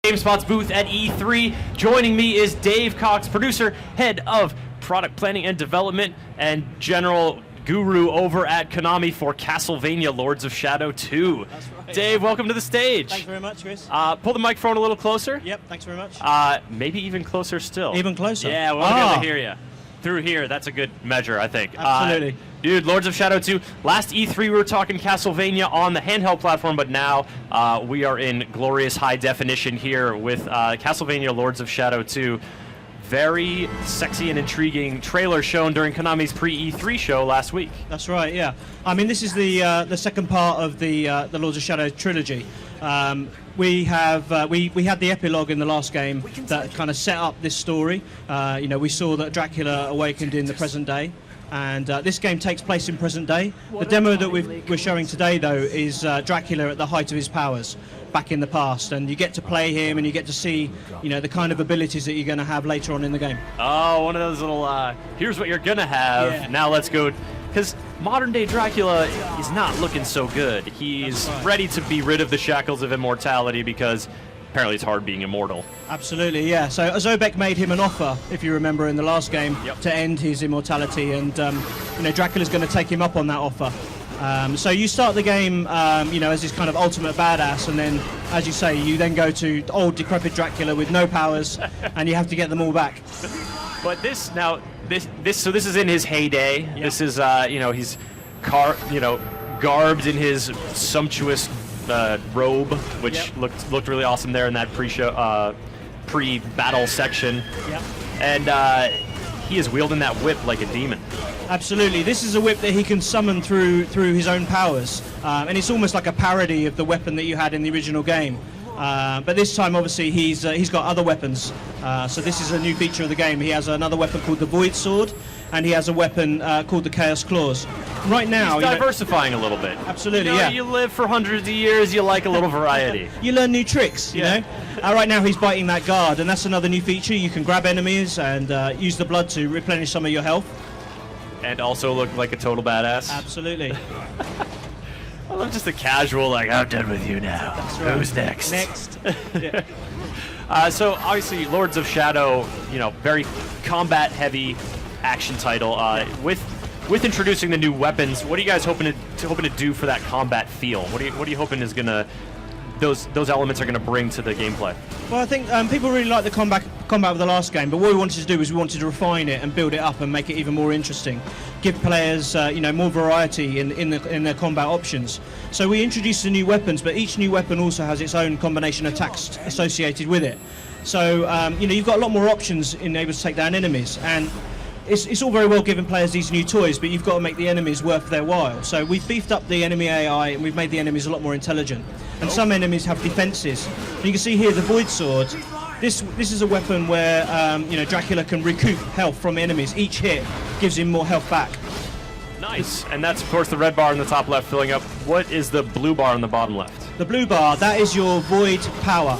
GameSpot's booth at E3. Joining me is Dave Cox, producer, head of product planning and development, and general guru over at Konami for Castlevania Lords of Shadow 2. That's right. Dave, welcome to the stage. Thanks very much, Chris. Pull the microphone a little closer. Yep, thanks very much. Maybe even closer still. Even closer? Yeah, we'll be able to hear you. Through here, that's a good measure, I think. Absolutely. Dude, Lords of Shadow 2. Last E3 we were talking Castlevania on the handheld platform, but now we are in glorious high definition here with Castlevania Lords of Shadow 2. Very sexy and intriguing trailer shown during Konami's pre-E3 show last week. That's right, yeah. I mean, this is the second part of the Lords of Shadow trilogy. We had the epilogue in the last game that kind of set up this story. We saw that Dracula awakened in the present day, and this game takes place in present day. The demo that we're showing today, though, is Dracula at the height of his powers, back in the past, and you get to play him and you get to see, the kind of abilities that you're going to have later on in the game. Oh, one of those little, here's what you're going to have, yeah. Now let's go. Because modern day Dracula is not looking so good. He's ready to be rid of the shackles of immortality because apparently it's hard being immortal. Absolutely, yeah. So Zobek made him an offer, if you remember, in the last game, to end his immortality, and Dracula's going to take him up on that offer. So you start the game, as this kind of ultimate badass, and then, as you say, you then go to old decrepit Dracula with no powers, and you have to get them all back. But this is in his heyday. Yep. This is he's garbed in his sumptuous robe, which looked really awesome there in that pre-battle section. Yep. And he is wielding that whip like a demon. Absolutely. This is a whip that he can summon through his own powers, and it's almost like a parody of the weapon that you had in the original game. But this time, obviously, he's got other weapons. So this is a new feature of the game. He has another weapon called the Void Sword, and he has a weapon called the Chaos Claws. Right now, he's diversifying a little bit. Absolutely, yeah. You live for hundreds of years, you like a little variety. You learn new tricks, you know. Right now, he's biting that guard, and that's another new feature. You can grab enemies and use the blood to replenish some of your health. And also look like a total badass. Absolutely. I love just the casual, like, I'm done with you now. That's right. Who's next? Next. So obviously, Lords of Shadow, very combat-heavy action title. With introducing the new weapons, what are you guys hoping to do for that combat feel? What are you hoping is gonna those elements are gonna bring to the gameplay? Well, I think people really like the combat of the last game, but what we wanted to do was we wanted to refine it and build it up and make it even more interesting, give players more variety in their combat options. So we introduced the new weapons, but each new weapon also has its own combination of attacks associated with it. So you've got a lot more options in able to take down enemies, and it's all very well giving players these new toys, but you've got to make the enemies worth their while. So we've beefed up the enemy AI, and we've made the enemies a lot more intelligent. And some enemies have defenses. And you can see here the Void Sword. This is a weapon where Dracula can recoup health from enemies. Each hit gives him more health back. Nice. And that's, of course, the red bar in the top left filling up. What is the blue bar in the bottom left? The blue bar, that is your Void power.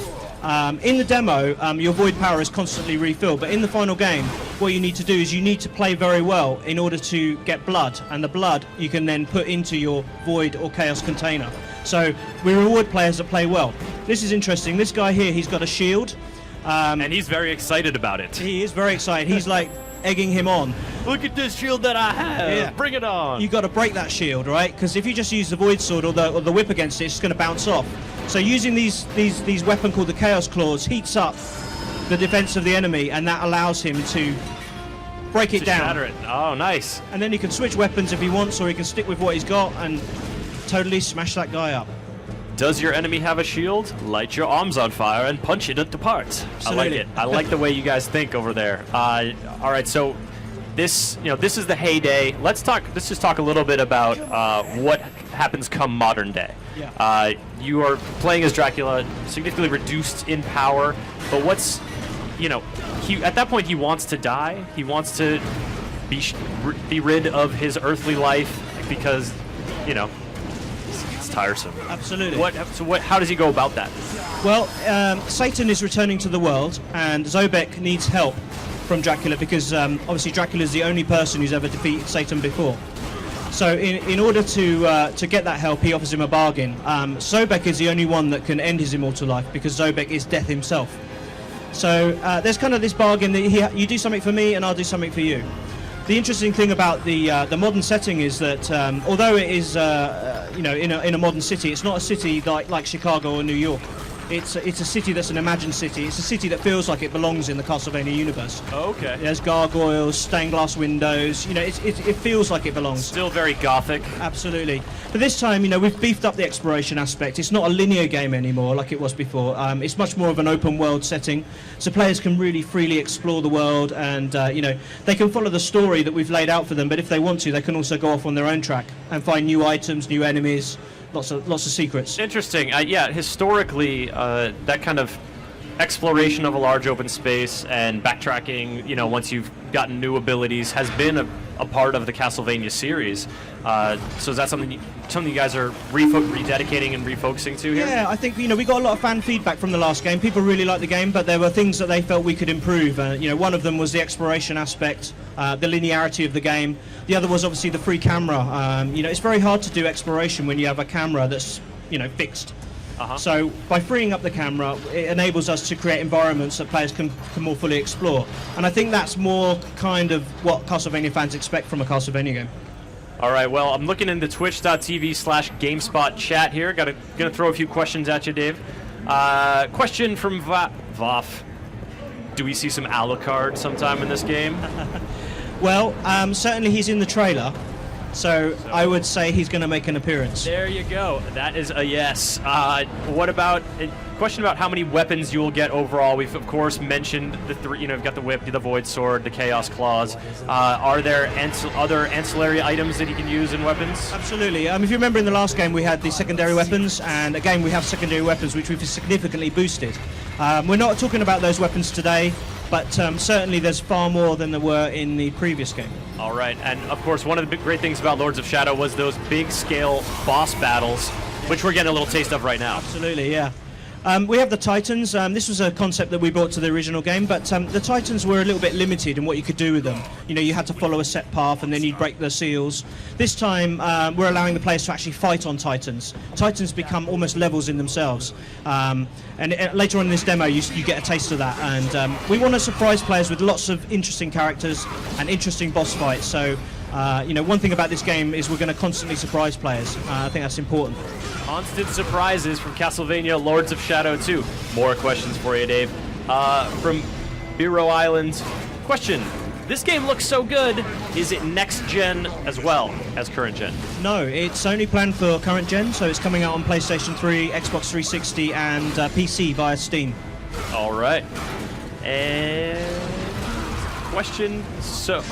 In the demo, your Void power is constantly refilled, but in the final game, what you need to do is you need to play very well in order to get blood, and the blood you can then put into your Void or Chaos container. So we reward players that play well. This is interesting. This guy here, he's got a shield. And he's very excited about it. He is very excited. He's like egging him on. Look at this shield that I have. Yeah. Bring it on. You've got to break that shield, right? Because if you just use the Void Sword or the whip against it, it's going to bounce off. So using these weapon called the Chaos Claws heats up the defense of the enemy, and that allows him to break it down. Shatter it. Oh, nice. And then he can switch weapons if he wants, or he can stick with what he's got and totally smash that guy up. Does your enemy have a shield? Light your arms on fire and punch it apart. Absolutely. I like it. I like the way you guys think over there. All right, so this is the heyday. Let's just talk a little bit about what happens come modern day. Yeah. You are playing as Dracula, significantly reduced in power, but what's at that point he wants to die. He wants to be rid of his earthly life because it's tiresome. Absolutely. How does he go about that? Well, Satan is returning to the world, and Zobek needs help from Dracula because obviously Dracula is the only person who's ever defeated Satan before. So in order to get that help, he offers him a bargain. Sobek is the only one that can end his immortal life because Sobek is death himself. So there's kind of this bargain that you do something for me and I'll do something for you. The interesting thing about the modern setting is that although it is in a modern city, it's not a city like Chicago or New York. It's a city that's an imagined city. It's a city that feels like it belongs in the Castlevania universe. Oh, okay. There's gargoyles, stained glass windows. It feels like it belongs. Still very gothic. Absolutely. But this time, we've beefed up the exploration aspect. It's not a linear game anymore like it was before. It's much more of an open world setting, so players can really freely explore the world, and they can follow the story that we've laid out for them. But if they want to, they can also go off on their own track and find new items, new enemies. Lots of secrets. Interesting. Yeah, historically, that kind of exploration of a large open space and backtracking, once you've gotten new abilities, has been a part of the Castlevania series. So is that something you guys are rededicating and refocusing to here? Yeah, I think we got a lot of fan feedback from the last game. People really liked the game, but there were things that they felt we could improve. One of them was the exploration aspect, the linearity of the game. The other was obviously the free camera. It's very hard to do exploration when you have a camera that's fixed. Uh-huh. So by freeing up the camera, it enables us to create environments that players can more fully explore. And I think that's more kind of what Castlevania fans expect from a Castlevania game. All right, well, I'm looking in the twitch.tv/GameSpot chat here. Gonna throw a few questions at you, Dave. Question from Voff. Do we see some Alucard sometime in this game? Well, certainly he's in the trailer. So I would say he's going to make an appearance. There you go. That is a yes. What about a question about how many weapons you will get overall? We've of course mentioned the three. You've got the whip, the void sword, the chaos claws. Are there other ancillary items that he can use in weapons? Absolutely. If you remember in the last game we had the secondary weapons, and again we have secondary weapons which we've significantly boosted. We're not talking about those weapons today, but certainly there's far more than there were in the previous game. All right, and of course one of the great things about Lords of Shadow was those big scale boss battles, which we're getting a little taste of right now. Absolutely, yeah. We have the Titans. This was a concept that we brought to the original game, but the Titans were a little bit limited in what you could do with them. You had to follow a set path and then you'd break the seals. This time, we're allowing the players to actually fight on Titans. Titans become almost levels in themselves. And later on in this demo, you get a taste of that. And we want to surprise players with lots of interesting characters and interesting boss fights. So, one thing about this game is we're going to constantly surprise players. I think that's important. Constant surprises from Castlevania Lords of Shadow 2. More questions for you, Dave. From Bureau Island. Question. This game looks so good. Is it next gen as well as current gen? No, it's only planned for current gen, so it's coming out on PlayStation 3, Xbox 360, and PC via Steam. All right. And question. So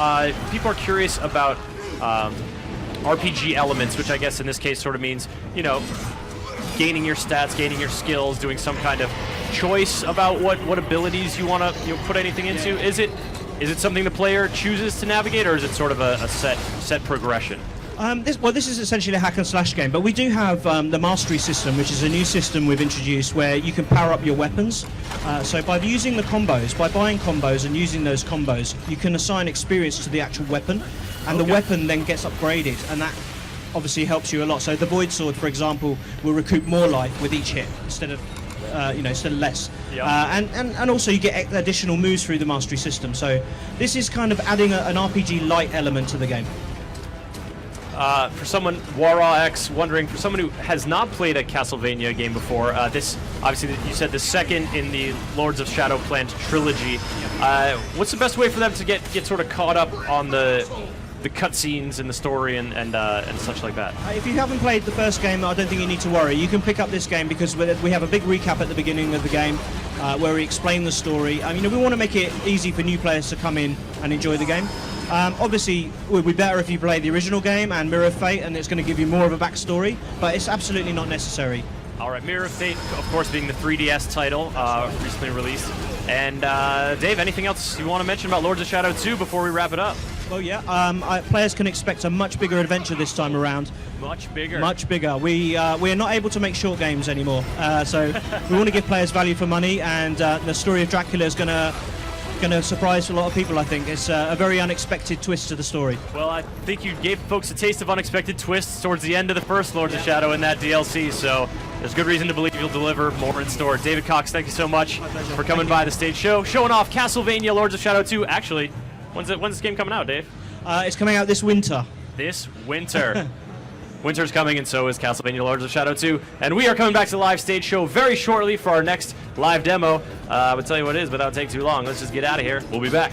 people are curious about RPG elements, which I guess in this case sort of means, gaining your stats, gaining your skills, doing some kind of choice about what abilities you want to put anything into. Is it something the player chooses to navigate, or is it sort of a set progression? This is essentially a hack and slash game, but we do have the mastery system, which is a new system we've introduced where you can power up your weapons. So by using the combos, by buying combos and using those combos, you can assign experience to the actual weapon, and the weapon then gets upgraded, and that obviously helps you a lot. So the void sword, for example, will recoup more life with each hit instead of less. Yeah. And also you get additional moves through the mastery system. So this is kind of adding an RPG light element to the game. For someone, Wara X, wondering, for someone who has not played a Castlevania game before, this, obviously, you said the second in the Lords of Shadow Plant trilogy. What's the best way for them to get sort of caught up on the cutscenes and the story and such like that? If you haven't played the first game, I don't think you need to worry. You can pick up this game because we have a big recap at the beginning of the game where we explain the story. We want to make it easy for new players to come in and enjoy the game. Obviously, it would be better if you play the original game and Mirror of Fate, and it's going to give you more of a backstory, but it's absolutely not necessary. All right, Mirror of Fate, of course, being the 3DS title, recently released. And Dave, anything else you want to mention about Lords of Shadow 2 before we wrap it up? Well, yeah, players can expect a much bigger adventure this time around. Much bigger. Much bigger. We are not able to make short games anymore, so we want to give players value for money, and the story of Dracula is going to going to surprise a lot of people. I think it's a very unexpected twist to the story. Well, I think you gave folks a taste of unexpected twists towards the end of the first Lords of Shadow in that DLC, so there's good reason to believe you'll deliver more in store. David Cox, thank you so much for coming by the stage show, showing off Castlevania Lords of Shadow 2. Actually, when's this game coming out, Dave? It's coming out this winter. This winter. Winter's coming, and so is Castlevania Lords of Shadow 2. And we are coming back to the live stage show very shortly for our next live demo. I would tell you what it is, but that'll take too long. Let's just get out of here. We'll be back.